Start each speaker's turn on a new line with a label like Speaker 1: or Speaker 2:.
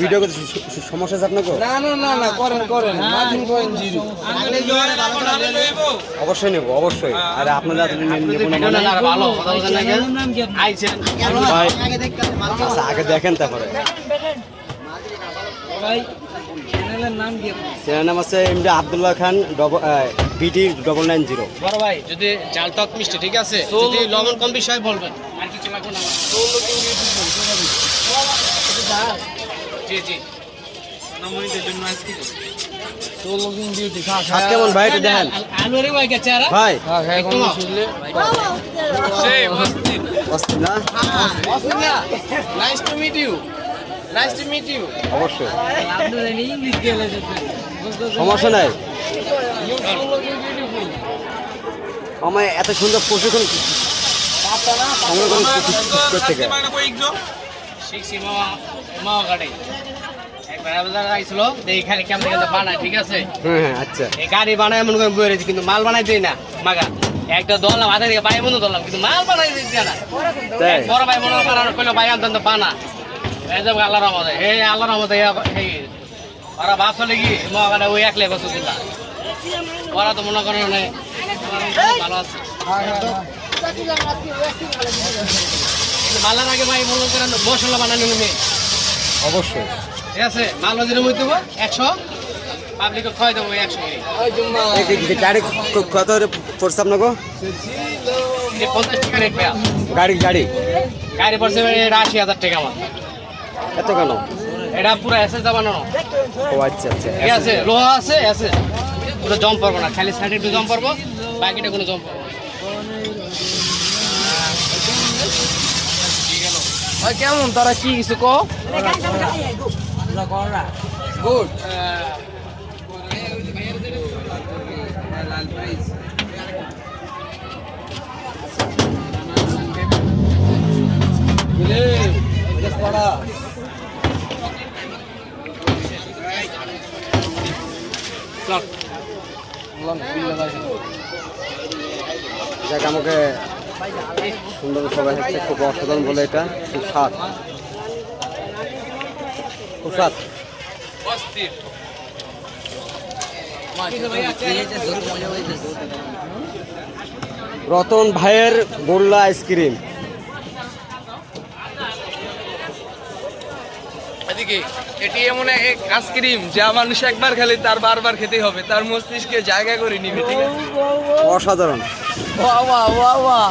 Speaker 1: Video করতে সমস্যা আছে আপনাকে?
Speaker 2: না করেন
Speaker 1: অবশ্যই নেবো, অবশ্যই। আরে আপনারা আগে দেখেন, তারপরে চ্যানেলের নাম আছে এমডি আব্দুল্লাহ খান BT 990।
Speaker 3: বড় ভাই যদি জাল টক মিষ্টি ঠিক আছে, যদি লবণ কম বিষয় বলবেন, আর কিছু লাগবে না। জি জি
Speaker 1: কেমন ভাই একটু দেখেন
Speaker 3: আলুরে ভাই গেছে আর
Speaker 1: ভাই।
Speaker 3: সেই
Speaker 1: অস্থির না?
Speaker 3: নাইস টু মিট ইউ
Speaker 1: অবশ্যই, সমস্যা নাই। আমায় এত সুন্দর প্রশিক্ষণ করতে গেছে।
Speaker 3: শিখছি মামা গাড়ি একবার বাজার আইছিল দেখি খালি কেমন কেমন বানায় ঠিক আছে।
Speaker 1: হ্যাঁ আচ্ছা,
Speaker 3: এই গাড়ি বানায় এমন করে বই রয়েছে কিন্তু মাল বানাই দেয় না। মাগা একটা দললাম হাতে থেকে পায়ে মনে ধরলাম কিন্তু মাল বানাই দিচ্ছে না।
Speaker 1: তাই
Speaker 3: বড় ভাই মনে বানানো কইলো ভাই আনতেন তো বানা আল্লাহ রহমতে এই আল্লাহ রহমতে ওরা ভাব চলে কি মহাগাড়া ওই একলে বছর দিলা ওরা তো মনে করেন ভালো আছে। মালার আগে ভাই মনে করেন মশলা বানানো নেই
Speaker 1: অবশ্যই।
Speaker 3: ঠিক আছে। মাল বাজারে মধ্যে 100 পাবলিক খাওয়াই দেবো 100
Speaker 1: গাড়ি কত পড়ছে আপনাকে?
Speaker 3: 50 টাকা রেট পেয়া গাড়ি পড়ছে 80,000 টাকা। আমার
Speaker 1: এত কেন?
Speaker 3: এটা পুরো এসে যাবানো।
Speaker 1: ও আচ্ছা আচ্ছা,
Speaker 3: ঠিক আছে, লোহা আছে পুরো জম পড়বো না, খালি সাইডে একটু জম পড়বো, বাকিটা কোনো জম পড়বো।
Speaker 2: কেমন তারা কি কিছু কো গুড
Speaker 1: যাক, আমাকে সুন্দর সবাই হচ্ছে খুব অসাধারণ বলে, এটা খুব স্বাদ, খুব স্বাদ। রতন ভাইয়ের গোল্লা আইসক্রিম।
Speaker 2: এদিকে এটি এমন এক আইসক্রিম যা মানুষ একবার খেলে তার বারবার খেতে হবে, তার মস্তিষ্কে জায়গা করে নিবে। ঠিক আছে,
Speaker 1: অসাধারণ।
Speaker 2: ওয়া ওয়া ওয়া ওয়া